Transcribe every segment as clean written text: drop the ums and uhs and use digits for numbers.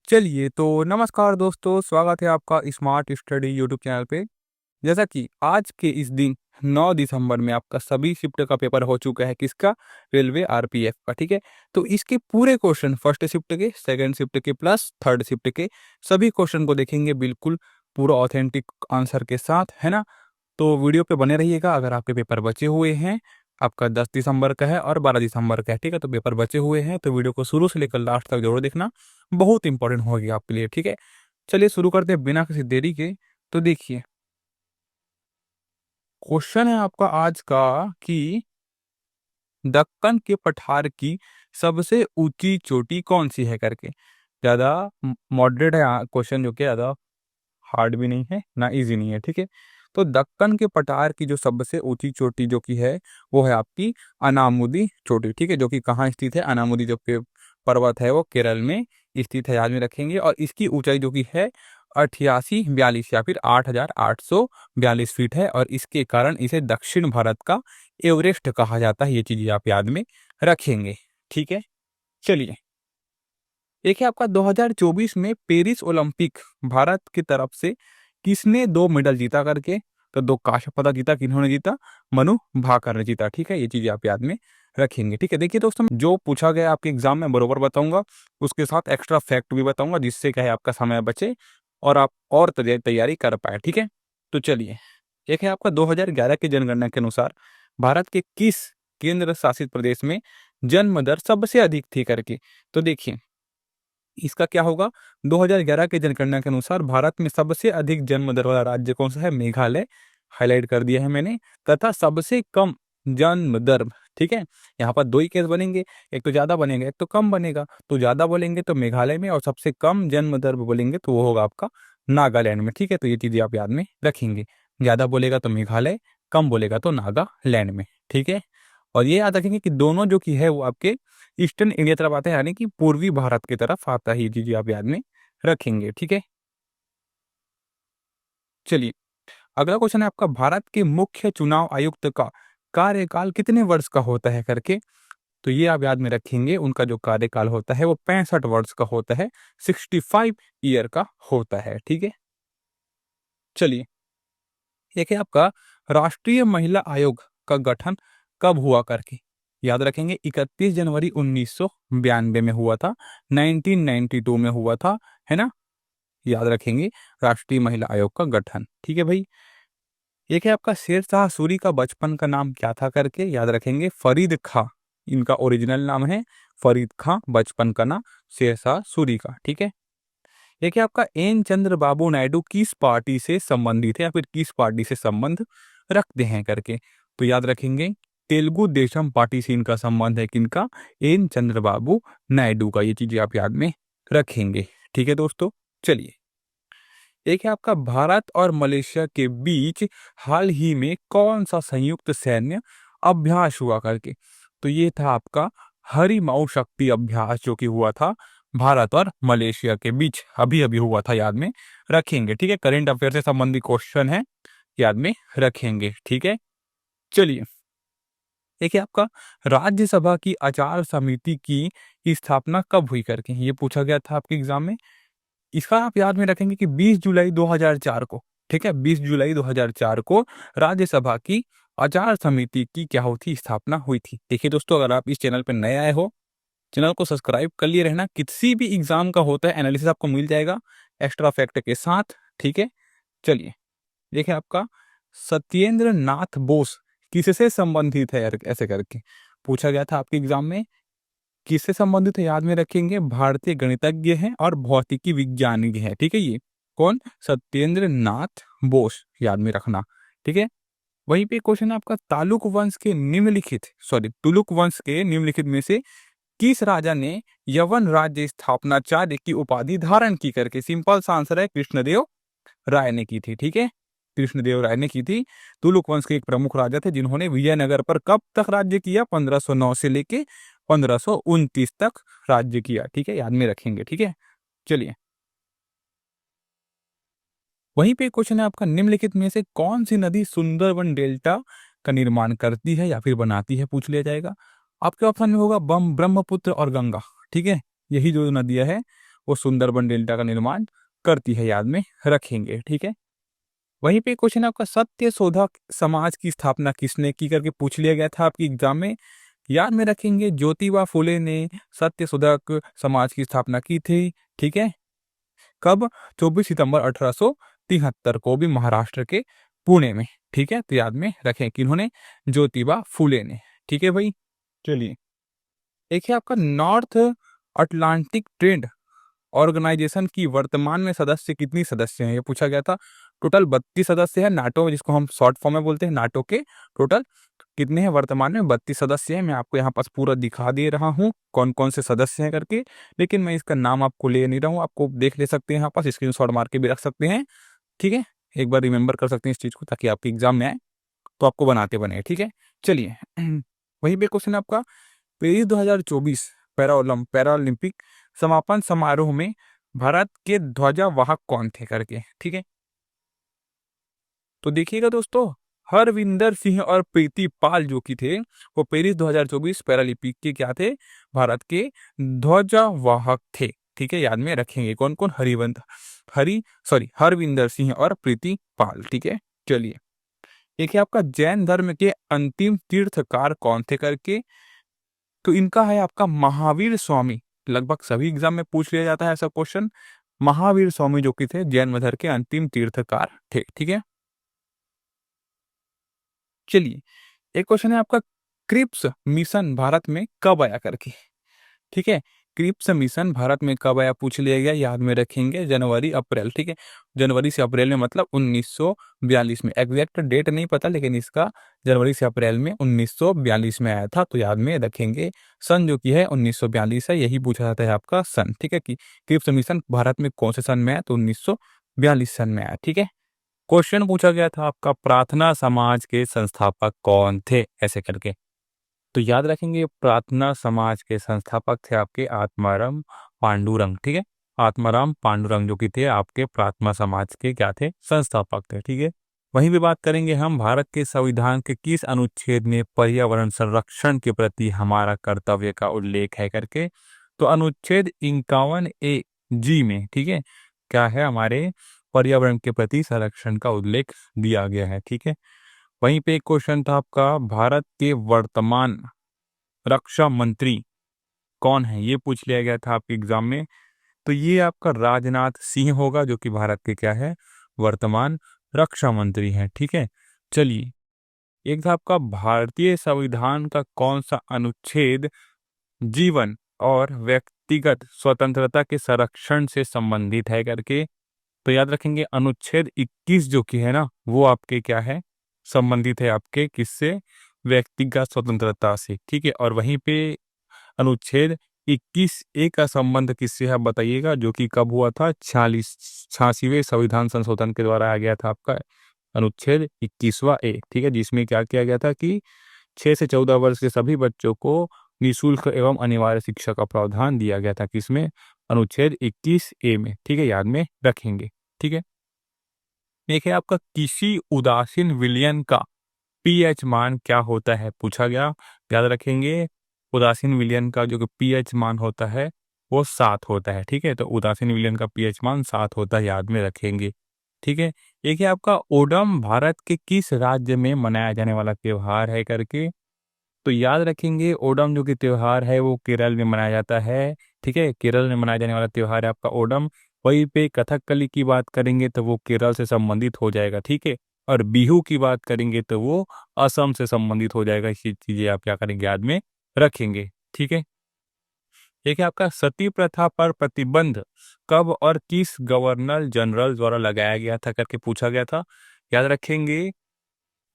चलिए तो नमस्कार दोस्तों, स्वागत है आपका स्मार्ट स्टडी यूट्यूब चैनल पे। जैसा कि आज के इस दिन 9 दिसंबर में आपका सभी शिफ्ट का पेपर हो चुका है, किसका? रेलवे आरपीएफ का, ठीक है। तो इसके पूरे क्वेश्चन फर्स्ट शिफ्ट के, सेकंड शिफ्ट के प्लस थर्ड शिफ्ट के सभी क्वेश्चन को देखेंगे बिल्कुल पूरा ऑथेंटिक आंसर के साथ, है ना। तो वीडियो पे बने रहिएगा। अगर आपके पेपर बचे हुए हैं, आपका 10 दिसंबर का है और 12 दिसंबर का है, ठीक है, तो पेपर बचे हुए हैं तो वीडियो को शुरू से लेकर लास्ट तक जरूर देखना, बहुत इंपॉर्टेंट होगी आपके लिए, ठीक है। चलिए शुरू करते हैं बिना किसी देरी के। तो देखिए, क्वेश्चन है आपका आज का कि दक्कन के पठार की सबसे ऊंची चोटी कौन सी है करके। ज़्यादा मॉडरेट है क्वेश्चन, जो कि ज़्यादा हार्ड भी नहीं है ना इजी नहीं है, ठीक है। तो दक्कन के पठार की जो सबसे ऊंची चोटी जो कि है, वो है आपकी अनामुदी चोटी, ठीक है, जो कि कहाँ स्थित है? अनामुदी जो कि पर्वत है वो केरल में स्थित है, याद में रखेंगे। और इसकी ऊंचाई जो कि है 8842 या फिर 8842 फीट है, और इसके कारण इसे दक्षिण भारत का एवरेस्ट कहा जाता है। ये चीज़ें आप याद में रखेंगे, ठीक है। चलिए, एक है आपका 2024 में पेरिस ओलंपिक, भारत की तरफ से किसने 2 मेडल जीता करके। तो 2 कांस्य पदक जीता, किन्होंने जीता? मनु भाकर ने जीता, ठीक है। ये चीजें आप याद में रखेंगे, ठीक है। देखिए दोस्तों, जो पूछा गया आपके एग्जाम में बरोबर बताऊंगा, उसके साथ एक्स्ट्रा फैक्ट भी बताऊंगा, जिससे क्या है आपका समय बचे और आप और तैयारी कर पाए, ठीक है। तो चलिए, एक है आपका 2011 की जनगणना के अनुसार भारत के किस केंद्र शासित प्रदेश में जन्म दर सबसे अधिक थी करके। तो देखिए, इसका क्या होगा? 2011 के जनगणना के अनुसार भारत में सबसे अधिक जन्म दर वाला राज्य कौन सा है? मेघालय, हाईलाइट कर दिया है मैंने। तथा सबसे कम जन्म दर, ठीक है। यहाँ पर 2 ही केस बनेंगे, एक तो ज्यादा बनेगा, एक तो कम बनेगा। तो ज्यादा बोलेंगे तो मेघालय में, और सबसे कम जन्म दर बोलेंगे तो वो होगा आपका नागालैंड में, ठीक है। तो ये चीजें आप याद में रखेंगे। ज्यादा बोलेगा तो मेघालय, कम बोलेगा तो नागालैंड में, ठीक है। और ये याद रखेंगे कि दोनों जो कि है वो आपके ईस्टर्न इंडिया तरफ आता है, यानी कि पूर्वी भारत की तरफ आता है। ये चीजें आप याद में रखेंगे, ठीक है। चलिए, अगला क्वेश्चन है आपका, भारत के मुख्य चुनाव आयुक्त का कार्यकाल कितने वर्ष का होता है करके। तो ये आप याद में रखेंगे, उनका जो कार्यकाल होता है वो 65 वर्ष का होता है, 65 ईयर का होता है, ठीक है। चलिए, एक है आपका, राष्ट्रीय महिला आयोग का गठन कब हुआ करके। याद रखेंगे, 31 जनवरी 1992 में हुआ था, 1992 में हुआ था, है ना। याद रखेंगे, राष्ट्रीय महिला आयोग का गठन, ठीक है भाई। एक है आपका, शेरशाह सूरी का बचपन का नाम क्या था करके। याद रखेंगे, फरीद खां इनका ओरिजिनल नाम है, फरीद खां, बचपन का नाम शेरशाह सूरी का, ठीक है। एक है आपका, एन चंद्र बाबू नायडू किस पार्टी से संबंधित है या फिर किस पार्टी से संबंध रखते हैं करके। तो याद रखेंगे, तेलुगु देशम पार्टी से इनका संबंध है, किनका? एन चंद्र बाबू नायडू का। ये चीजें आप याद में रखेंगे, ठीक है दोस्तों। चलिए, एक है आपका, भारत और मलेशिया के बीच हाल ही में कौन सा संयुक्त सैन्य अभ्यास हुआ करके। तो ये था आपका हरिमाऊ शक्ति अभ्यास, जो कि हुआ था भारत और मलेशिया के बीच, अभी अभी हुआ था, याद में रखेंगे, ठीक है। करेंट अफेयर से संबंधित क्वेश्चन है, याद में रखेंगे, ठीक है। चलिए, एक है आपका, राज्यसभा की आचार समिति की स्थापना कब हुई करके। ये पूछा गया था आपके एग्जाम में। इसका आप याद में रखेंगे कि 20 जुलाई 2004 को, ठीक है, 20 जुलाई 2004 को राज्यसभा की आचार समिति की क्या होती, स्थापना हुई थी। देखिए दोस्तों, अगर आप इस चैनल पर नए आए हो, चैनल को सब्सक्राइब कर लिए रहना। किसी भी एग्जाम का होता है एनालिसिस आपको मिल जाएगा एक्स्ट्रा फैक्ट के साथ, ठीक है। चलिए, देखिए आपका, सत्येंद्र नाथ बोस किससे संबंधित है ऐसे करके पूछा गया था आपके एग्जाम में। किससे संबंधित है याद में रखेंगे, भारतीय गणितज्ञ हैं और भौतिकी विज्ञानी हैं, ठीक है। ये कौन? सत्येंद्र नाथ बोस, याद में रखना, ठीक है। वहीं पे क्वेश्चन है आपका, तुलुक वंश के निम्नलिखित में से किस राजा ने यवन राज्य स्थापनाचार्य की उपाधि धारण की करके। सिंपल सा आंसर है, कृष्णदेव राय ने की थी, ठीक है। कृष्णदेव राय ने की थी। तुलुक वंश के एक प्रमुख राजा थे, जिन्होंने विजयनगर पर कब तक राज्य किया? 1509 से लेके 1529 तक राज्य किया, ठीक है, याद में रखेंगे, ठीक है। चलिए, वहीं पे क्वेश्चन है आपका, निम्नलिखित में से कौन सी नदी सुंदरवन डेल्टा का निर्माण करती है या फिर बनाती है, पूछ लिया जाएगा। आपके ऑप्शन में होगा ब्रह्मपुत्र और गंगा, ठीक है। यही जो नदियां है वो सुंदरबन डेल्टा का निर्माण करती है, याद में रखेंगे, ठीक है। वहीं पे क्वेश्चन है आपका, सत्य शोधक समाज की स्थापना किसने की करके पूछ लिया गया था आपकी एग्जाम में। याद में रखेंगे, ज्योतिबा फुले ने सत्य शोधक समाज की स्थापना की थी, ठीक है। कब? 24 सितंबर 1873 को भी महाराष्ट्र के पुणे में, ठीक है। तो याद में रखें कि इन्होंने ज्योतिबा फुले ने, ठीक है भाई। चलिए, एक है आपका, नॉर्थ अटलांटिक ट्रेड ऑर्गेनाइजेशन की वर्तमान में सदस्य कितनी सदस्य हैं, ये पूछा गया था। टोटल 32 सदस्य हैं नाटो, जिसको हम शॉर्ट फॉर्म में बोलते हैं नाटो के। टोटल कितने हैं वर्तमान में? 32 सदस्य हैं। मैं आपको यहाँ पास पूरा दिखा दे रहा हूँ कौन कौन से सदस्य हैं करके, लेकिन मैं इसका नाम आपको ले नहीं रहा हूँ, आपको देख ले सकते हैं, यहाँ पास स्क्रीनशॉट मार के भी रख सकते हैं, ठीक है। एक बार रिमेंबर कर सकते हैं इस चीज़ को, ताकि आपके एग्जाम में आए तो आपको बनाते बने, ठीक है। चलिए, वहीं पे क्वेश्चन आपका, पेरिस 2024 पैरालंपिक समापन समारोह में भारत के ध्वजावाहक कौन थे करके, ठीक है। तो देखिएगा दोस्तों, हरविंदर सिंह और प्रीति पाल जो कि थे, वो पेरिस 2024 पैरालंपिक के क्या थे? भारत के ध्वजावाहक थे, ठीक है। याद में रखेंगे कौन कौन, हरविंदर सिंह और प्रीति पाल, ठीक है। चलिए, एक है आपका, जैन धर्म के अंतिम तीर्थकार कौन थे करके। तो इनका है आपका महावीर स्वामी। लगभग सभी एग्जाम में पूछ लिया जाता है ऐसा क्वेश्चन। महावीर स्वामी जो कि थे जैन धर्म के अंतिम तीर्थकार थे, ठीक है। चलिए, एक क्वेश्चन है आपका, क्रिप्स मिशन भारत में कब आया करके, ठीक है। क्रिप्स मिशन भारत में कब आया पूछ लिया गया, याद में रखेंगे जनवरी अप्रैल, ठीक है। जनवरी से अप्रैल में मतलब 1942 में, एग्जैक्ट डेट नहीं पता, लेकिन इसका जनवरी से अप्रैल में 1942 में आया था, तो याद में रखेंगे। सन जो कि है 1942 है, यही पूछा जाता है आपका सन, ठीक है, कि क्रिप्स मिशन भारत में कौन से सन में आया, तो 1942 सन में आया, ठीक है। क्वेश्चन पूछा गया था आपका, प्रार्थना समाज के संस्थापक कौन थे, ऐसे करके। तो याद रखेंगे, प्रार्थना समाज के संस्थापक थे आपके आत्माराम पांडुरंग, ठीक है। आत्माराम पांडुरंग जो कि थे आपके प्रार्थना समाज के क्या थे? संस्थापक थे, ठीक है। वहीं भी बात करेंगे हम, भारत के संविधान के किस अनुच्छेद में पर्यावरण संरक्षण के प्रति हमारा कर्तव्य का उल्लेख है करके। तो अनुच्छेद 51A(G) में, ठीक है, क्या है, हमारे पर्यावरण के प्रति संरक्षण का उल्लेख दिया गया है, ठीक है। वहीं पे एक क्वेश्चन था आपका, भारत के वर्तमान रक्षा मंत्री कौन है, ये पूछ लिया गया था आपके एग्जाम में। तो ये आपका राजनाथ सिंह होगा, जो कि भारत के क्या है, वर्तमान रक्षा मंत्री हैं, ठीक है। चलिए, एक था आपका, भारतीय संविधान का कौन सा अनुच्छेद जीवन और व्यक्तिगत स्वतंत्रता के संरक्षण से संबंधित है करके। तो याद रखेंगे, अनुच्छेद 21 जो कि है ना, वो आपके क्या है, संबंधित है आपके किससे? व्यक्तिगत स्वतंत्रता से, ठीक है। और वहीं पे अनुच्छेद 21A का संबंध किससे है आप बताइएगा, जो कि कब हुआ था? 86वें संविधान संशोधन के द्वारा आ गया था आपका अनुच्छेद 21वां A, ठीक है, जिसमें क्या किया गया था कि 6 से 14 वर्ष के सभी बच्चों को निःशुल्क एवं अनिवार्य शिक्षा का प्रावधान दिया गया था, किसमें? अनुच्छेद 21A में, ठीक है, याद में रखेंगे, ठीक है। एक है आपका, किसी उदासीन विलयन का पीएच मान क्या होता है पूछा गया। याद रखेंगे, उदासीन विलयन का जो पीएच मान होता है वो 7 होता है, ठीक है। तो उदासीन विलयन का पीएच मान 7 होता है, याद में रखेंगे, ठीक है। एक है आपका, ओणम भारत के किस राज्य में मनाया जाने वाला त्योहार है करके। तो याद रखेंगे, ओणम जो कि त्योहार है वो केरल में मनाया जाता है, ठीक है। केरल में मनाया जाने वाला त्योहार है आपका ओणम। वहीं पे कथकली की बात करेंगे तो वो केरल से संबंधित हो जाएगा, ठीक है। और बिहू की बात करेंगे तो वो असम से संबंधित हो जाएगा। इसी चीजें आप क्या करेंगे, याद में रखेंगे, ठीक है। एक है आपका, सती प्रथा पर प्रतिबंध कब और किस गवर्नर जनरल द्वारा लगाया गया था करके पूछा गया था। याद रखेंगे,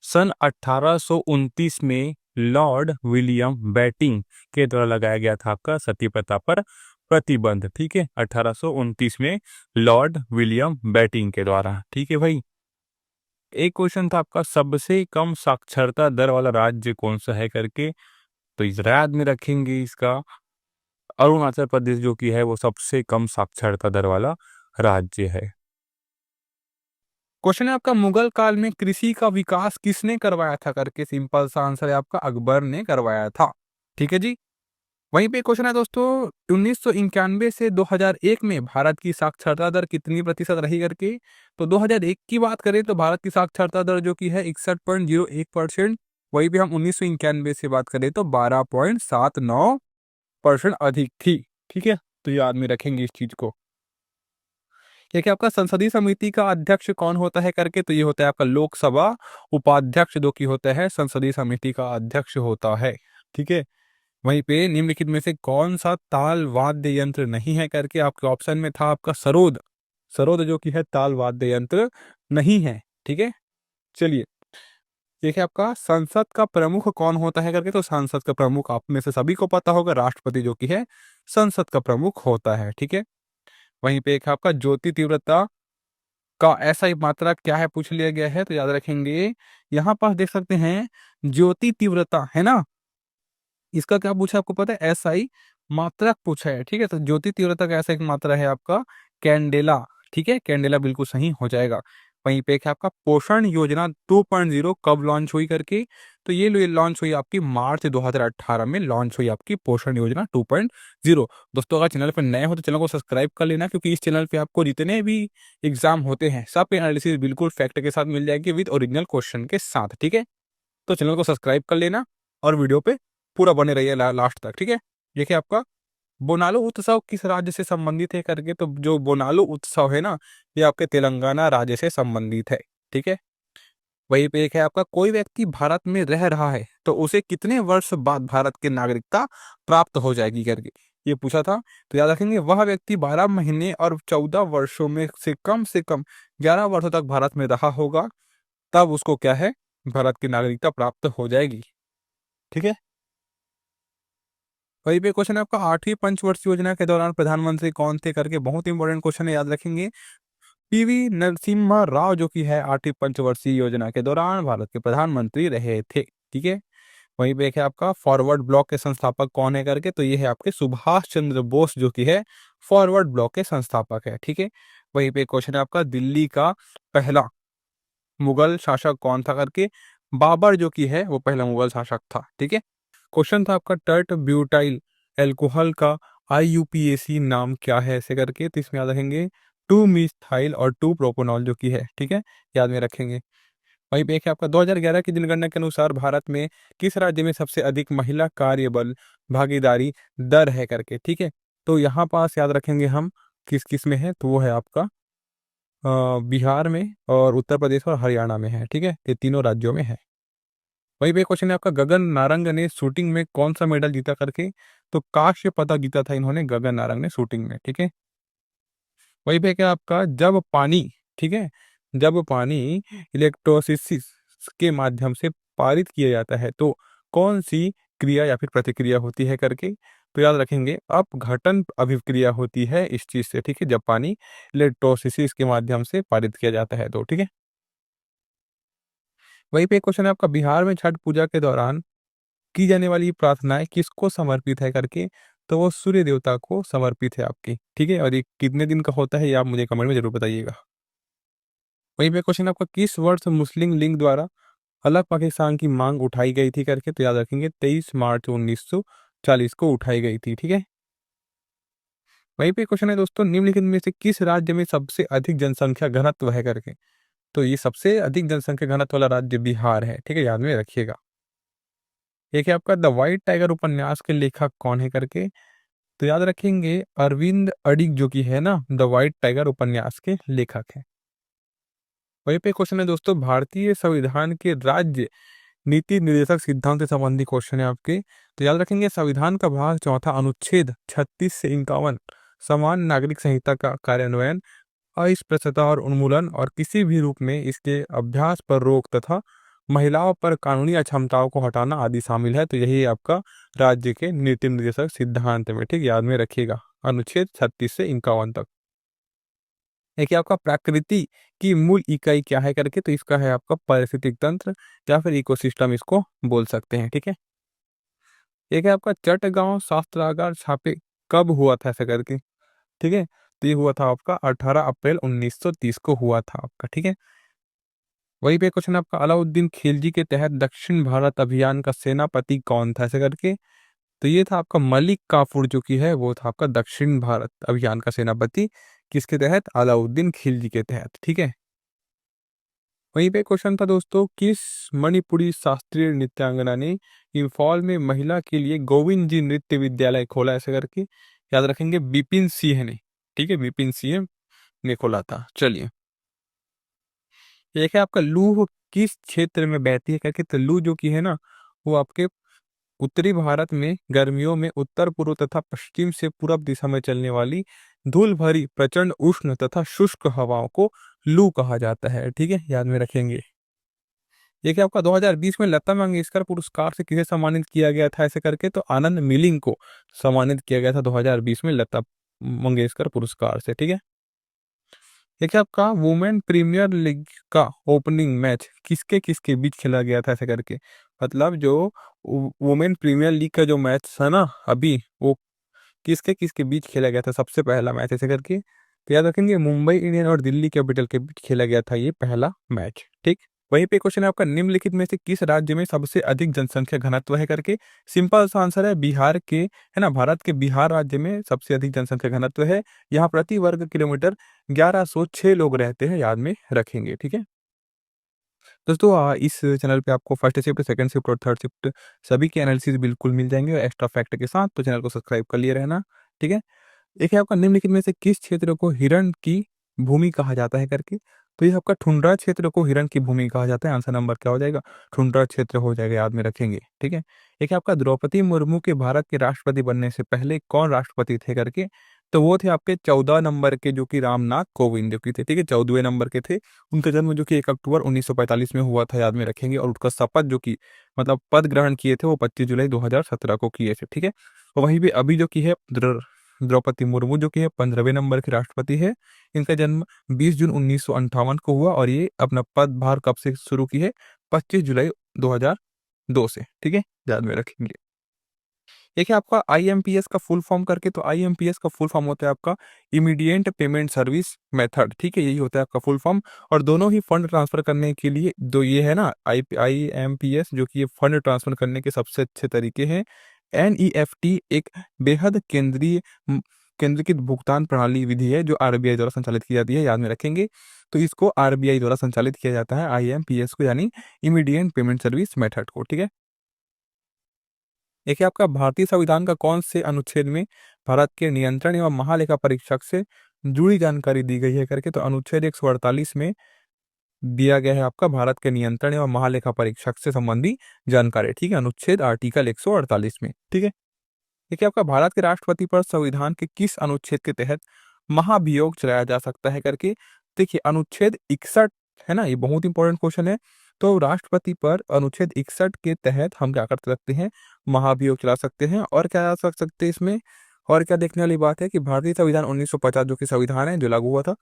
सन 1829 में लॉर्ड विलियम बेटिंग के द्वारा लगाया गया था आपका सती प्रथा पर प्रतिबंध, ठीक है, 1829 में लॉर्ड विलियम बेटिंग के द्वारा, ठीक है भाई। एक क्वेश्चन था आपका, सबसे कम साक्षरता दर वाला राज्य कौन सा है करके। तो इस याद में रखेंगे इसका, अरुणाचल प्रदेश जो कि है वो सबसे कम साक्षरता दर वाला राज्य है। क्वेश्चन है आपका, मुगल काल में कृषि का विकास किसने करवाया था करके। सिंपल सा आंसर है आपका, अकबर ने करवाया था, ठीक है जी। वहीं पे क्वेश्चन है दोस्तों, 1991 से 2001 में भारत की साक्षरता दर कितनी प्रतिशत रही करके। तो 2001 की बात करें तो भारत की साक्षरता दर जो कि है 61.01%। वहीं पे हम 1991 से बात करें तो 12.79% अधिक थी। ठीक है, तो याद में रखेंगे इस चीज को। देखिए आपका संसदीय समिति का अध्यक्ष कौन होता है करके, तो ये होता है आपका लोकसभा उपाध्यक्ष जो कि होता है संसदीय समिति का अध्यक्ष होता है। ठीक है, वहीं पे निम्नलिखित में से कौन सा ताल वाद्य यंत्र नहीं है करके, आपके ऑप्शन में था आपका सरोद। सरोद जो कि है ताल वाद्य यंत्र नहीं है। ठीक है, चलिए देखिए आपका संसद का प्रमुख कौन होता है करके, तो संसद का प्रमुख आप में से सभी को पता होगा, राष्ट्रपति जो कि है संसद का प्रमुख होता है। ठीक है, वहीं पे एक है आपका ज्योति तीव्रता का ऐसा ही मात्रा क्या है पूछ लिया गया है, तो याद रखेंगे यहाँ पर देख सकते हैं ज्योति तीव्रता है ना, इसका क्या पूछा आपको पता है, एसआई मात्रक पूछा है। ठीक है, तो ज्योति तीव्रता का ऐसा एक मात्रा है आपका कैंडेला। ठीक है, कैंडेला बिल्कुल सही हो जाएगा। वहीं पे एक है आपका पोषण योजना 2.0 कब लॉन्च हुई करके, तो ये लॉन्च हुई आपकी मार्च 2018 में लॉन्च हुई आपकी पोषण योजना 2.0। दोस्तों अगर चैनल पर नए हो तो चैनल को सब्सक्राइब कर लेना, क्योंकि इस चैनल पे आपको जितने भी एग्जाम होते हैं सब पे एनालिसिस बिल्कुल फैक्ट के साथ मिल जाएगी विद ओरिजिनल क्वेश्चन के साथ। ठीक है, तो चैनल को सब्सक्राइब कर लेना और वीडियो पे पूरा बने रहिए लास्ट तक। ठीक है, देखिए आपका बोनालू उत्सव किस राज्य से संबंधित है करके, तो जो बोनालू उत्सव है ना, ये आपके तेलंगाना राज्य से संबंधित है। ठीक है, वहीं पे एक है आपका कोई व्यक्ति भारत में रह रहा है तो उसे कितने वर्ष बाद भारत की नागरिकता प्राप्त हो जाएगी करके, ये पूछा था। तो याद रखेंगे वह व्यक्ति 12 महीने और 14 वर्षों में से कम 11 वर्षों तक भारत में रहा होगा, तब उसको क्या है भारत की नागरिकता प्राप्त हो जाएगी। ठीक है, वहीं पे क्वेश्चन है आपका 8वीं पंचवर्षीय योजना के दौरान प्रधानमंत्री कौन थे करके, बहुत इंपॉर्टेंट क्वेश्चन है, याद रखेंगे। पीवी नरसिम्हा राव जो कि है 8वीं पंचवर्षीय योजना के दौरान भारत के प्रधानमंत्री रहे थे। ठीक है, वहीं पे एक है आपका फॉरवर्ड ब्लॉक के संस्थापक कौन है करके, तो ये है आपके सुभाष चंद्र बोस जो कि है फॉरवर्ड ब्लॉक के संस्थापक है। ठीक है, वहीं पे क्वेश्चन है आपका दिल्ली का पहला मुगल शासक कौन था करके, बाबर जो कि है वो पहला मुगल शासक था। ठीक है, क्वेश्चन था आपका टर्ट ब्यूटाइल एल्कोहल का आईयूपीएसी नाम क्या है ऐसे करके, तो इसमें याद रखेंगे 2 मिथाइल और 2 प्रोपोनॉल जो कि है। ठीक है, याद में रखेंगे। वहीं पे एक है आपका 2011 की जनगणना के अनुसार भारत में किस राज्य में सबसे अधिक महिला कार्यबल भागीदारी दर है करके। ठीक है, तो यहाँ पास याद रखेंगे हम किस किस में है, तो वो है आपका बिहार में और उत्तर प्रदेश और हरियाणा में है। ठीक है, ये तीनों राज्यों में है। वहीं पे क्वेश्चन है आपका गगन नारंग ने शूटिंग में कौन सा मेडल जीता करके, तो कांस्य पदक जीता था इन्होंने गगन नारंग ने शूटिंग में। ठीक है, वहीं पे क्या आपका जब पानी, ठीक है, जब पानी इलेक्ट्रोसिस के माध्यम से पारित किया जाता है तो कौन सी क्रिया या फिर प्रतिक्रिया होती है करके, तो याद रखेंगे अपघटन अभिक्रिया होती है इस चीज से। ठीक है, जब पानी इलेक्ट्रोसिस के माध्यम से पारित किया जाता है तो। ठीक है, वहीं पे क्वेश्चन है आपका बिहार में छठ पूजा के दौरान की जाने वाली प्रार्थनाएं किसको समर्पित है करके, तो वो सूर्य देवता को समर्पित है आपकी। ठीक है, और ये कितने दिन का होता है ये आप मुझे कमेंट में जरूर बताइएगा। वहीं पे क्वेश्चन आपका किस वर्ष मुस्लिम लीग द्वारा अलग पाकिस्तान की मांग उठाई गई थी करके, तो याद रखेंगे 23 मार्च 1940 को उठाई गई थी। ठीक है, वहीं पे क्वेश्चन है दोस्तों निम्नलिखित में से किस राज्य में सबसे अधिक जनसंख्या घनत्व है करके, तो ये सबसे अधिक जनसंख्या घनत्व वाला राज्य बिहार है। ठीक है, याद में रखिएगा। एक है आपका द व्हाइट टाइगर उपन्यास के लेखक कौन है करके, तो याद रखेंगे अरविंद अडिग जो कि है ना द व्हाइट टाइगर उपन्यास के लेखक है। वहीं पे क्वेश्चन है दोस्तों भारतीय संविधान के राज्य नीति निर्देशक सिद्धांत से संबंधी क्वेश्चन है आपके, तो याद रखेंगे संविधान का भाग चौथा अनुच्छेद 36 से 51 समान नागरिक संहिता का कार्यान्वयन, अस्पृश्यता और उन्मूलन और किसी भी रूप में इसके अभ्यास पर रोक तथा महिलाओं पर कानूनी अक्षमताओं को हटाना आदि शामिल है। तो यही आपका राज्य के नीति निर्देशक सिद्धांत में। ठीक, याद में रखिएगा अनुच्छेद 36 से 51 तक। एक है आपका प्रकृति की मूल इकाई क्या है करके, तो इसका है आपका पारिस्थितिक तंत्र या फिर इकोसिस्टम इसको बोल सकते हैं। ठीक है, एक है आपका चटगांव शास्त्रागार छापे कब हुआ था ऐसा करके। ठीक है, तो ये हुआ था आपका 18 अप्रैल 1930 को हुआ था आपका। ठीक है, वहीं पे क्वेश्चन आपका अलाउद्दीन खिलजी के तहत दक्षिण भारत अभियान का सेनापति कौन था ऐसे करके, तो ये था आपका मलिक काफूर जो कि है वो था आपका दक्षिण भारत अभियान का सेनापति, किसके तहत? अलाउद्दीन खिलजी के तहत, ठीक है। वहीं पे क्वेश्चन था दोस्तों, किस मणिपुरी शास्त्रीय नृत्यांगना ने इम्फॉल में महिला के लिए गोविंद जी नृत्य विद्यालय खोला, ऐसे करके याद रखेंगे, बिपिन सिंह ने, ठीक है, बिपिन सिंह ने खोला था। चलिए, एक है आपका लूह किस क्षेत्र में बहती है करके, तो लूह जो की है ना, वो आपके उत्तरी भारत में गर्मियों में उत्तर पूर्व तथा पश्चिम से पूर्व दिशा में चलने वाली धूल भरी प्रचंड उष्ण तथा शुष्क हवाओं को लू कहा जाता है, ठीक है, याद में रखेंगे। देखिए आपका 2020 में लता मंगेशकर पुरस्कार से किसे सम्मानित किया गया था, ऐसे करके, तो आनंद मिलिंग को सम्मानित किया गया था 2020 में लता मंगेशकर पुरस्कार से, ठीक है। देखिए आपका वुमेन प्रीमियर लीग का ओपनिंग मैच किसके किसके बीच खेला गया था, ऐसे करके, मतलब जो वुमेन प्रीमियर लीग का जो मैच था ना अभी, वो किसके किसके बीच खेला गया था, सबसे पहला मैच, ऐसे करके, तो याद रखेंगे मुंबई इंडियन और दिल्ली कैपिटल के बीच खेला गया था ये पहला मैच, ठीक। वहीं पे क्वेश्चन है आपका, निम्नलिखित में से किस राज्य में सबसे अधिक जनसंख्या घनत्व है करके, सिंपल सा आंसर है बिहार के, है ना, भारत के बिहार राज्य में सबसे अधिक जनसंख्या घनत्व है। यहाँ प्रति वर्ग किलोमीटर 1106 लोग रहते हैं, याद में रखेंगे, ठीक है। दोस्तों इस चैनल पे आपको फर्स्ट शिफ्ट, सेकंड शिफ्ट और थर्ड शिफ्ट सभी के एनालिसिस बिल्कुल मिल जाएंगे और एक्स्ट्रा फैक्ट के साथ, तो चैनल को सब्सक्राइब कर लिए रहना, ठीक है। एक है आपका, निम्नलिखित में से किस क्षेत्र को हिरण की भूमि कहा जाता है करके, तो ये आपका टुंड्रा क्षेत्र को हिरण की भूमि कहा जाता है। आंसर नंबर क्या हो जाएगा? टुंड्रा क्षेत्र हो जाएगा, याद में रखेंगे, ठीक है। एक है आपका, द्रौपदी मुर्मू के भारत के राष्ट्रपति बनने से पहले कौन राष्ट्रपति थे करके, तो वो थे आपके 14 नंबर के जो कि रामनाथ कोविंद जो कि थे, ठीक है, 14वें नंबर के थे। उनका जन्म जो कि 1 अक्टूबर 1945 में हुआ था, याद में रखेंगे, और उनका शपथ जो कि मतलब पद ग्रहण किए थे वो 25 जुलाई 2017 को किए थे, ठीक है। और वहीं पे अभी जो की है द्रौपदी मुर्मू जो कि है 15वें नंबर की राष्ट्रपति है। इनका जन्म 20 जून 1958 को हुआ और ये अपना पदभार कब से शुरू की है? 25 जुलाई 2002 से, ठीक है, याद में रखेंगे। एक है आपका आईएमपीएस का फुल फॉर्म करके, तो आईएमपीएस का फुल फॉर्म होता है आपका इमीडिएट पेमेंट सर्विस मेथड, ठीक है, यही होता है आपका फुल फॉर्म। और दोनों ही फंड ट्रांसफर करने के लिए दो ये है ना, आईएमपीएस जो कि ये फंड ट्रांसफर करने के सबसे अच्छे तरीके हैं। एनईएफटी एक बेहद केंद्रीकृत भुगतान प्रणाली विधि है जो आरबीआई द्वारा संचालित की जाती है, याद में रखेंगे। तो इसको आरबीआई द्वारा संचालित किया जाता है आईएमपीएस को, यानी इमीडिएट पेमेंट सर्विस मेथड को, ठीक है। देखिए आपका भारतीय संविधान का कौन से अनुच्छेद में भारत के नियंत्रण एवं महालेखा परीक्षक से जुड़ी जानकारी दी गई है करके, तो अनुच्छेद 148 में दिया गया है आपका भारत के नियंत्रण एवं महालेखा परीक्षक से संबंधी जानकारी, ठीक है, अनुच्छेद आर्टिकल 148 में, ठीक है। देखिए आपका, भारत के राष्ट्रपति पर संविधान के किस अनुच्छेद के तहत महाभियोग चलाया जा सकता है करके, देखिए अनुच्छेद 61 है ना, ये बहुत इंपॉर्टेंट क्वेश्चन है। तो राष्ट्रपति पर अनुच्छेद 61 के तहत हम क्या कर सकते हैं? महाभियोग चला सकते हैं। और क्या कर सकते हैं इसमें? और क्या देखने वाली बात है कि भारतीय संविधान 1950 जो कि संविधान है जो लागू हुआ था,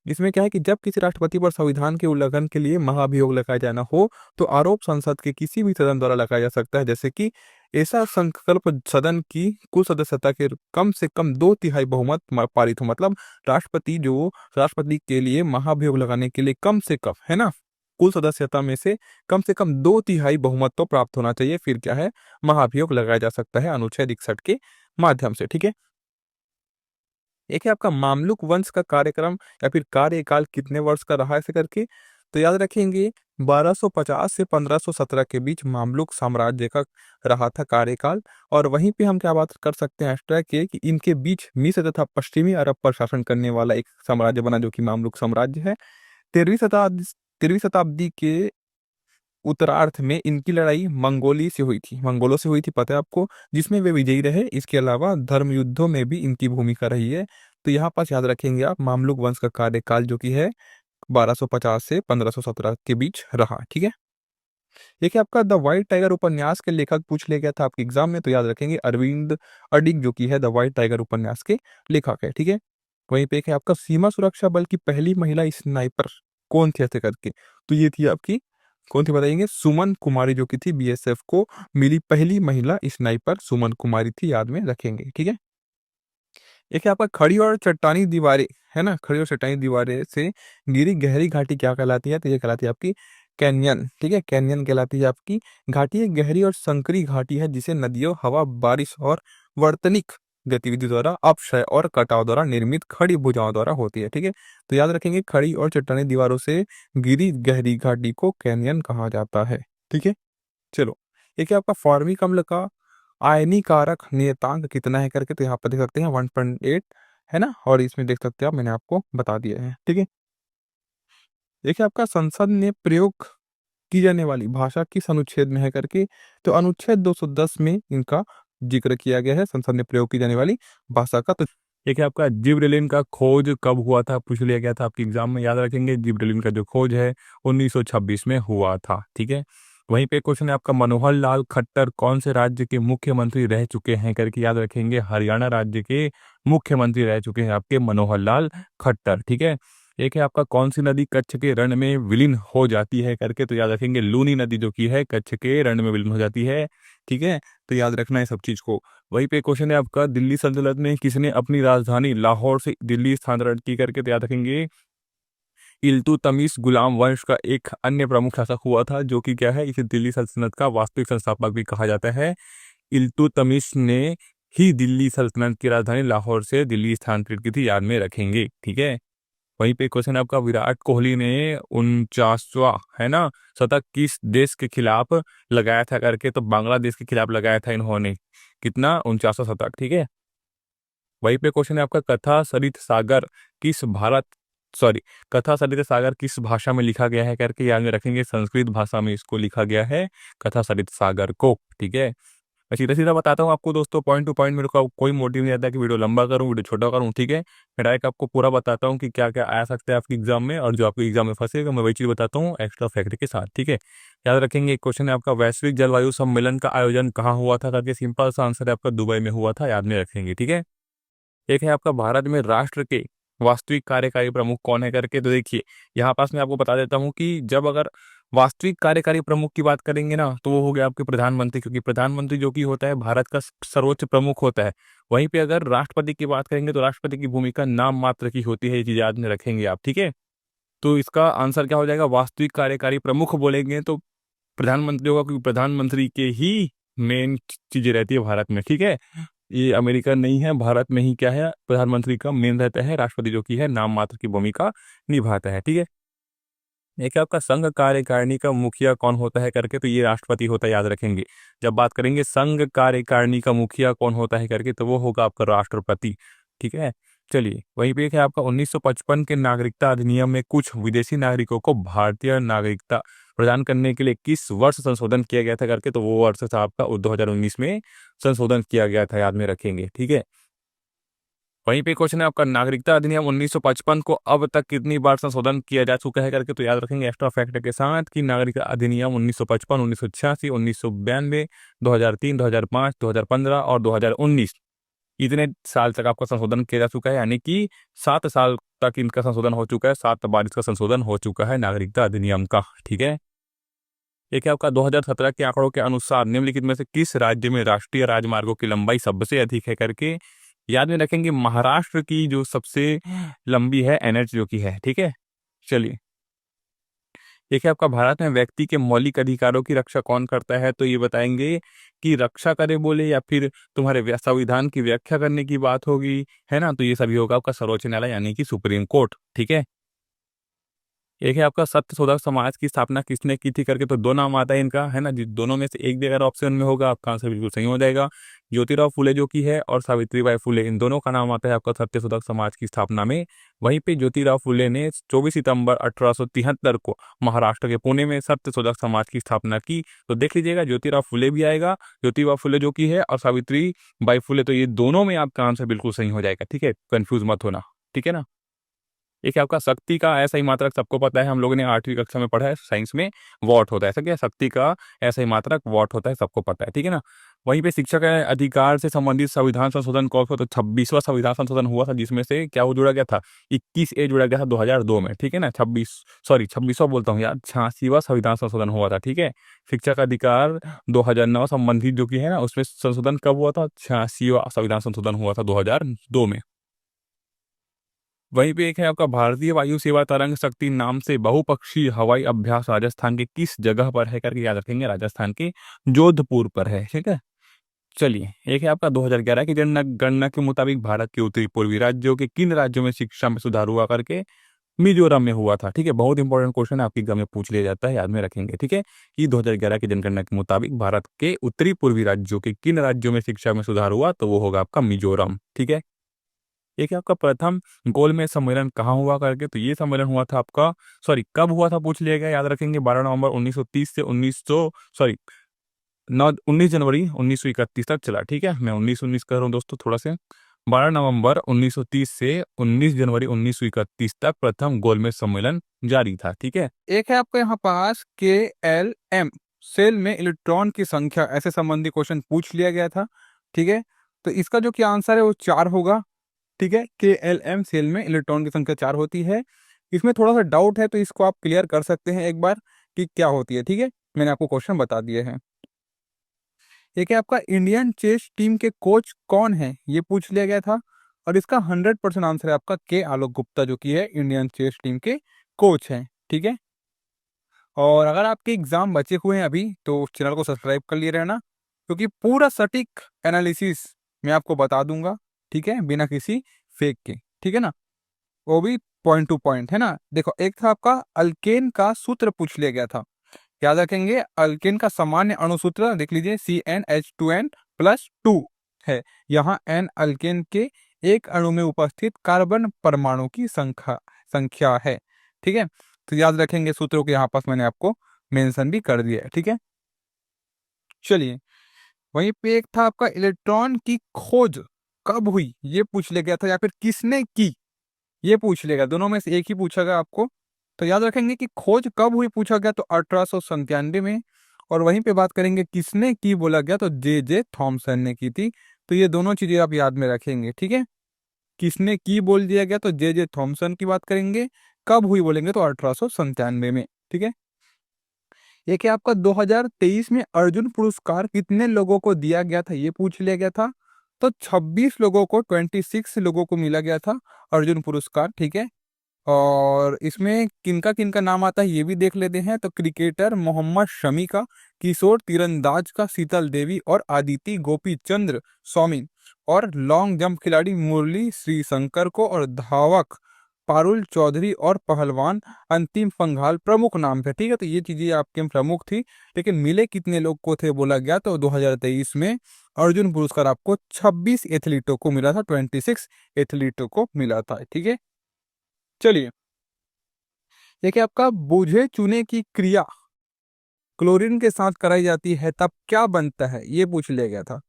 इसमें क्या है कि जब किसी राष्ट्रपति पर संविधान के उल्लंघन के लिए महाभियोग लगाया जाना हो तो आरोप संसद के किसी भी सदन द्वारा लगाया जा सकता है, जैसे कि ऐसा संकल्प सदन की कुल सदस्यता के कम से कम 2/3 बहुमत पारित हो, मतलब राष्ट्रपति के लिए महाभियोग लगाने के लिए कम से कम, है ना, कुल सदस्यता में से कम 2/3 बहुमत तो प्राप्त होना चाहिए, फिर क्या है, महाभियोग लगाया जा सकता है अनुच्छेद 61 के माध्यम से, ठीक है। एक है आपका, मामलुक वंश का कार्यक्रम या फिर कार्यकाल कितने वर्ष का रहा, ऐसे करके, तो याद रखेंगे 1250 से 1517 के बीच मामलुक साम्राज्य का रहा था कार्यकाल। और वहीं पे हम क्या बात कर सकते हैं एक्स्ट्रा के कि इनके बीच मिस्र तथा पश्चिमी अरब पर शासन करने वाला एक साम्राज्य बना जो कि मामलुक साम्राज्य है। 13वीं शताब्दी के उत्तरार्ध में इनकी लड़ाई मंगोलों से हुई थी, पता है आपको, जिसमें वे विजयी रहे। इसके अलावा धर्म युद्धों में भी इनकी भूमिका रही है। तो यहाँ पास याद रखेंगे आप, मामलुक वंश का कार्यकाल जो कि है 1250 से 1517 के बीच रहा, ठीक है। देखिए आपका, द व्हाइट टाइगर उपन्यास के लेखक पूछ ले गया था आपके एग्जाम में, तो याद रखेंगे अरविंद अडिग जो कि है द व्हाइट टाइगर उपन्यास के लेखक है, ठीक है। वहीं पे एक है आपका, सीमा सुरक्षा बल की पहली महिला स्नाइपर कौन थी, ऐसे करके, तो ये थी आपकी, कौन थी बताएंगे? सुमन कुमारी जो कि थी, बीएसएफ को मिली पहली महिला स्नाइपर सुमन कुमारी थी, याद में रखेंगे, ठीक है। एक है आपका, खड़ी और चट्टानी दीवारें, है ना, खड़ी और चट्टानी दीवारें से घिरी गहरी घाटी क्या कहलाती है, तो ये कहलाती है आपकी कैनियन, ठीक है, कैनियन कहलाती है आपकी घाटी। एक गहरी और संकरी घाटी है जिसे नदियों, हवा, बारिश और वर्तनिक गतिविधि द्वारा, अपक्षय और कटाव द्वारा निर्मित खड़ी भुजाओं द्वारा होती है, ठीक है। तो याद रखेंगे, खड़ी और चट्टानी दीवारों से घिरी गहरी घाटी को कैनियन कहा जाता है, ठीक है। चलो, एक है आपका फॉर्मिक अम्ल का आयनीकारक नियतांक कितना है करके, तो यहाँ पर देख सकते हैं 1.8 है ना, और इसमें देख सकते हैं आप, मैंने आपको बता दिया है, ठीक है। देखिए, आपका संसद ने प्रयोग की जाने वाली भाषा किस अनुच्छेद में है करके, तो अनुच्छेद 210 में इनका जिक्र किया गया है, संसद में प्रयोग की जाने वाली भाषा का। तो देखिए, आपका जिब्रेलिन का खोज कब हुआ था, पूछ लिया गया था आपके एग्जाम में, याद रखेंगे जिब्रेलिन का जो खोज है 1926 में हुआ था, ठीक है। वहीं पे क्वेश्चन है आपका, मनोहर लाल खट्टर कौन से राज्य के मुख्यमंत्री रह चुके हैं करके, याद रखेंगे हरियाणा राज्य के मुख्यमंत्री रह चुके हैं आपके मनोहर लाल खट्टर, ठीक है। एक है आपका, कौन सी नदी कच्छ के रण में विलीन हो जाती है करके, तो याद रखेंगे लूनी नदी जो की है कच्छ के रण में विलीन हो जाती है, ठीक है। तो याद रखना है सब चीज को। वहीं पे क्वेश्चन है आपका, दिल्ली सल्तनत में किसने अपनी राजधानी लाहौर से दिल्ली स्थानांतरित की करके, तो याद रखेंगे इल्तुतमिश गुलाम वंश का एक अन्य प्रमुख शासक हुआ था, जो कि क्या है, इसे दिल्ली सल्तनत का वास्तविक संस्थापक भी कहा जाता है। इल्तुतमिश ने ही दिल्ली सल्तनत की राजधानी लाहौर से दिल्ली स्थानांतरित की थी, याद में रखेंगे, ठीक है। वहीं पे क्वेश्चन आपका, विराट कोहली ने 49वां है ना शतक किस देश के खिलाफ लगाया था करके, तो बांग्लादेश के खिलाफ लगाया था इन्होंने, कितना, 49वां शतक, ठीक है। वहीं पे क्वेश्चन है आपका, कथा सरित सागर किस भारत सॉरी कथा सरित सागर किस भाषा में लिखा गया है करके, याद में रखेंगे संस्कृत भाषा में इसको लिखा गया है, कथा सरित सागर को, ठीक है। मैं सीधा सीधा बताता हूँ आपको दोस्तों, पॉइंट टू पॉइंट, मेरे को कोई मोटिव नहीं रहता कि वीडियो लंबा करूँ, वीडियो छोटा करूँ, ठीक है। मैं डायरेक्ट आपको पूरा बताता हूँ कि क्या क्या आ सकता है आपके एग्जाम में, और जो आपके एग्जाम में फंसेगा मैं वही चीज़ बताता हूँ एक्स्ट्रा फैक्ट के साथ, ठीक है। याद रखेंगे, एक क्वेश्चन है आपका, वैश्विक जलवायु सम्मेलन का आयोजन कहाँ हुआ था करके, सिंपल सा आंसर है आपका, दुबई में हुआ था, याद में रखेंगे, ठीक है। एक है आपका, भारत में राष्ट्र के वास्तविक कार्यकारी प्रमुख कौन है करके, तो देखिए यहाँ पास मैं आपको बता देता हूँ कि जब अगर वास्तविक कार्यकारी प्रमुख की बात करेंगे ना, तो वो हो गया आपके प्रधानमंत्री, क्योंकि प्रधानमंत्री जो कि होता है भारत का सर्वोच्च प्रमुख होता है। वहीं पे अगर राष्ट्रपति की बात करेंगे तो राष्ट्रपति की भूमिका नाम मात्र की होती है, ये चीज याद में रखेंगे आप, ठीक है। तो इसका आंसर क्या हो जाएगा, वास्तविक कार्यकारी प्रमुख बोलेंगे तो प्रधानमंत्री होगा, क्योंकि प्रधानमंत्री के ही मेन चीजें रहती है भारत में, ठीक है। ये अमेरिका नहीं है, भारत में ही क्या है, प्रधानमंत्री का मेन रहता है, राष्ट्रपति जो की है नाम मात्र की भूमिका निभाता है, ठीक है। एक है आपका, संघ कार्यकारिणी का मुखिया कौन होता है करके, तो ये राष्ट्रपति होता है, याद रखेंगे। जब बात करेंगे संघ कार्यकारिणी का मुखिया कौन होता है करके, तो वो होगा आपका राष्ट्रपति, ठीक है। चलिए, वहीं पे एक है आपका, 1955 के नागरिकता अधिनियम में कुछ विदेशी नागरिकों को भारतीय नागरिकता प्रदान करने के लिए किस वर्ष संशोधन किया गया था करके, तो वो वर्ष था आपका 2019 में संशोधन किया गया था, याद में रखेंगे, ठीक है। वहीं पे क्वेश्चन है आपका, नागरिकता अधिनियम 1955 को अब तक कितनी बार संशोधन किया जा चुका है करके, तो याद रखेंगे एक्स्ट्रा फैक्ट के साथ कि नागरिकता अधिनियम 1955, 1986, 1992, 2003, 2005, 2015 और 2019, इतने साल तक आपका संशोधन किया जा चुका है, यानी कि 7 साल तक इनका संशोधन हो चुका है, 7 बार इसका संशोधन हो चुका है नागरिकता अधिनियम का, ठीक है। एक है आपका, 2017 के आंकड़ों के अनुसार निम्नलिखित में से किस राज्य में राष्ट्रीय राजमार्गों की लंबाई सबसे अधिक है करके, याद में रखेंगे महाराष्ट्र की जो सबसे लंबी है एनएच जो की है, ठीक है। चलिए, एक है आपका, भारत में व्यक्ति के मौलिक अधिकारों की रक्षा कौन करता है, तो ये बताएंगे कि रक्षा करे बोले या फिर तुम्हारे संविधान की व्याख्या करने की बात होगी, है ना, तो ये सभी होगा आपका सर्वोच्च न्यायालय यानी कि सुप्रीम कोर्ट, ठीक है। एक है आपका, सत्य शोधक समाज की स्थापना किसने की थी करके, तो दो नाम आता है इनका, है ना, दोनों में से एक भी अगर ऑप्शन में होगा आपका आंसर बिल्कुल सही हो जाएगा। ज्योतिराव फुले जो की है और सावित्रीबाई फुले, इन दोनों का नाम आता है आपका सत्य शोधक समाज की स्थापना में। वहीं पे ज्योतिराव फुले ने 24 सितंबर 1873 को महाराष्ट्र के पुणे में सत्य शोधक समाज की स्थापना की, तो देख लीजिएगा ज्योतिराव फुले भी आएगा, ज्योतिराव फुले जो की है और सावित्री बाई फुले, तो ये दोनों में आपका आंसर बिल्कुल सही हो जाएगा, ठीक है, कंफ्यूज मत होना, ठीक है ना। एक है आपका, शक्ति का ऐसा ही मात्रक सबको पता है, हम लोगों ने 8वीं कक्षा में पढ़ा है साइंस में, वॉट होता है, ऐसा क्या, शक्ति का ऐसा ही मात्रक वॉट होता है, सबको पता है, ठीक है ना। वहीं पे शिक्षा के अधिकार से संबंधित संविधान संशोधन कौन सा, तो 26वां संविधान संशोधन हुआ था, जिसमें से क्या वो जुड़ा गया था, 21A जुड़ा गया था 2002 में, ठीक है ना। 26वां बोलता हूँ यार, 86वां संविधान संशोधन हुआ था, ठीक है। शिक्षा का अधिकार 2009 संबंधित जो कि है ना, उसमें संशोधन कब हुआ था, 86वां संविधान संशोधन हुआ था 2002 में। वहीं पे एक है आपका भारतीय वायु सेवा तरंग शक्ति नाम से बहुपक्षीय हवाई अभ्यास राजस्थान के किस जगह पर है करके याद रखेंगे, राजस्थान के जोधपुर पर है, ठीक है। चलिए, एक है आपका 2011 की जनगणना के मुताबिक भारत के उत्तरी पूर्वी राज्यों के किन राज्यों में शिक्षा में सुधार हुआ करके, मिजोरम में हुआ था, ठीक है। बहुत इंपॉर्टेंट क्वेश्चन है, आपकी एग्जाम में पूछ लिया जाता है, याद में रखेंगे, ठीक है। कि 2011 की जनगणना के मुताबिक भारत के उत्तरी पूर्वी राज्यों के किन राज्यों में शिक्षा में सुधार हुआ, तो वो होगा आपका मिजोरम, ठीक है। एक है आपका प्रथम गोलमेज सम्मेलन कहाँ हुआ करके, तो ये सम्मेलन हुआ था आपका, सॉरी कब हुआ था पूछ लिया गया, याद रखेंगे 12 नवंबर 1930 से 1900 सॉरी 19 जनवरी 1931 तक चला, ठीक है। मैं 19 कर रहा हूँ दोस्तों थोड़ा से। 12 नवंबर 1930 से 19 जनवरी 1931 तक प्रथम गोलमेज सम्मेलन जारी था, ठीक है। एक है आपको यहाँ पास KLM सेल में इलेक्ट्रॉन की संख्या ऐसे संबंधी क्वेश्चन पूछ लिया गया था, ठीक है। तो इसका जो कि आंसर है वो 4 होगा, ठीक है। KLM सेल में इलेक्ट्रॉन की संख्या 4 होती है। इसमें थोड़ा सा डाउट है तो इसको आप क्लियर कर सकते हैं एक बार कि क्या होती है, ठीक है। मैंने आपको क्वेश्चन बता दिए हैं। एक है आपका इंडियन चेस टीम के कोच कौन है, ये पूछ लिया गया था और इसका 100% आंसर है आपका K. आलोक गुप्ता, जो कि है इंडियन चेस टीम के कोच हैं, ठीक है। और अगर आपके एग्जाम बचे हुए हैं अभी तो चैनल को सब्सक्राइब कर लिए रहना, क्योंकि पूरा सटीक एनालिसिस मैं आपको बता दूंगा, ठीक है, बिना किसी फेक के, ठीक है ना। वो भी पॉइंट टू पॉइंट, है ना। देखो, एक था आपका अल्केन का सूत्र पूछ लिया गया था, याद रखेंगे। अल्केन का सामान्य अणुसूत्र देख लीजिए, CnH2n+2 है। यहाँ N अल्केन के एक अणु में उपस्थित कार्बन परमाणु की संख्या है, ठीक है। तो याद रखेंगे सूत्रों के यहाँ पास मैंने आपको मेंशन भी कर दिया है, ठीक है। चलिए, वहीं पे एक था आपका इलेक्ट्रॉन की खोज कब हुई, ये पूछ लिया गया था, या फिर किसने की, ये पूछ लेगा। दोनों में से एक ही पूछेगा आपको। तो याद रखेंगे कि खोज कब हुई पूछा गया तो 1897 में। और वहीं पे बात करेंगे किसने की बोला गया तो J.J. थॉमसन ने की थी। तो ये दोनों चीजें आप याद में रखेंगे, ठीक है। किसने की बोल दिया गया तो J.J. थॉमसन की बात करेंगे, कब हुई बोलेंगे तो 1897 में, ठीक है। एक है आपका 2023 में अर्जुन पुरस्कार कितने लोगों को दिया गया था, ये पूछ लिया गया था। तो 26 लोगों को, 26 लोगों को मिला गया था अर्जुन पुरस्कार, ठीक है। और इसमें किनका किनका नाम आता है ये भी देख लेते हैं। तो क्रिकेटर मोहम्मद शमी का, किशोर तीरंदाज का शीतल देवी और आदिति गोपीचंद्र स्वामी, और लॉन्ग जंप खिलाड़ी मुरली श्रीशंकर को, और धावक पारुल चौधरी और पहलवान अंतिम पंघाल प्रमुख नाम थे, ठीक है। तो ये चीजें आपके प्रमुख थी, लेकिन मिले कितने लोग को थे बोला गया तो 2023 में अर्जुन पुरस्कार आपको 26 एथलीटों को मिला था, 26 एथलीटों को मिला था, ठीक है। चलिए, देखिए आपका बूझे चूने की क्रिया क्लोरीन के साथ कराई जाती है तब क्या बनता है, ये पूछ लिया गया था।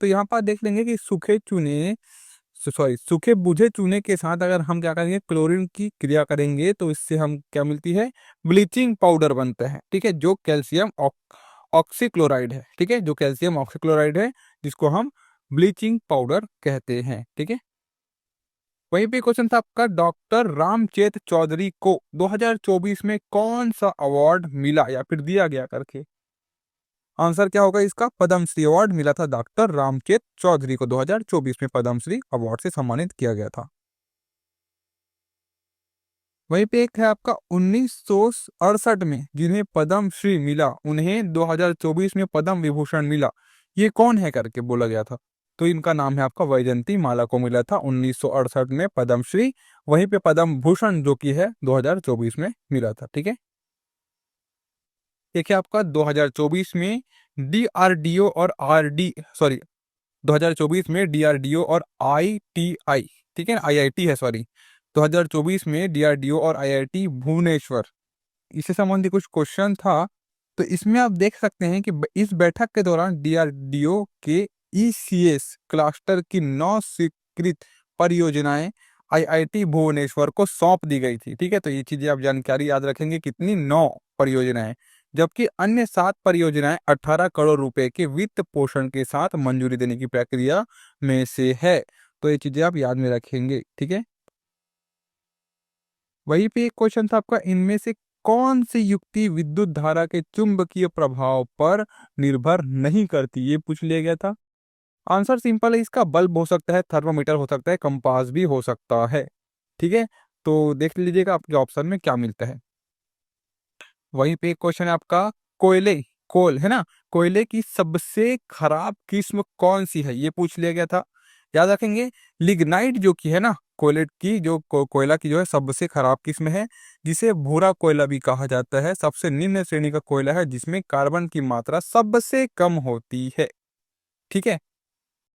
तो यहाँ पर देख लेंगे कि सूखे बुझे चूने के साथ अगर हम क्या करेंगे, क्लोरीन की क्रिया करेंगे तो इससे हम क्या मिलती है, ब्लीचिंग पाउडर बनता है, ठीक है, जो कैल्शियम ऑक्सीक्लोराइड है, ठीक है, जो कैल्शियम ऑक्सीक्लोराइड है, जिसको हम ब्लीचिंग पाउडर कहते हैं, ठीक है। वहीं पे क्वेश्चन था आपका, डॉक्टर रामचेत चौधरी को 2024 में कौन सा अवार्ड मिला या फिर दिया गया करके, आंसर क्या होगा इसका, पद्मश्री अवार्ड मिला था डॉक्टर रामचेत चौधरी को, 2024 में पद्मश्री अवार्ड से सम्मानित किया गया था। वहीं पे एक है आपका 1968 में जिन्हें पद्मश्री मिला उन्हें 2024 में पद्म विभूषण मिला, ये कौन है करके बोला गया था। तो इनका नाम है आपका वैजंती माला को मिला था 1968 में पद्मश्री। वहीं पे पद्म भूषण जो कि है 2024 में मिला था, ठीक है। एक है आपका 2024 में DRDO और RD सॉरी 2024 में DRDO और ITI, ठीक है, IIT है सॉरी, 2024 में DRDO और IIT भुवनेश्वर, इससे संबंधित कुछ क्वेश्चन था। तो इसमें आप देख सकते हैं कि इस बैठक के दौरान DRDO के ECS क्लस्टर की 9 स्वीकृत परियोजनाएं IIT भुवनेश्वर को सौंप दी गई थी, ठीक है। तो ये चीजें आप जानकारी याद रखेंगे, कितनी 9 परियोजनाएं, जबकि अन्य 7 परियोजनाएं 18 करोड़ रुपए के वित्त पोषण के साथ मंजूरी देने की प्रक्रिया में से है। तो ये चीजें आप याद में रखेंगे, ठीक है। वहीं पे एक क्वेश्चन था आपका, इनमें से कौन सी युक्ति विद्युत धारा के चुंबकीय प्रभाव पर निर्भर नहीं करती, ये पूछ लिया गया था। आंसर सिंपल है इसका, बल्ब हो सकता है, थर्मामीटर हो सकता है, कंपास भी हो सकता है। ठीक है? तो देख लीजिएगा आपके ऑप्शन में क्या मिलता है। वहीं पे एक क्वेश्चन है आपका कोयले कोल है ना? कोयले की सबसे खराब किस्म कौन-सी है? ये पूछ लिया गया था। याद रखेंगे लिग्नाइट जो कि है ना, कोयले की जो कोयला की जो है सबसे खराब किस्म है, जिसे भूरा कोयला भी कहा जाता है। सबसे निम्न श्रेणी का कोयला है जिसमें कार्बन की मात्रा सबसे कम होती है। ठीक है?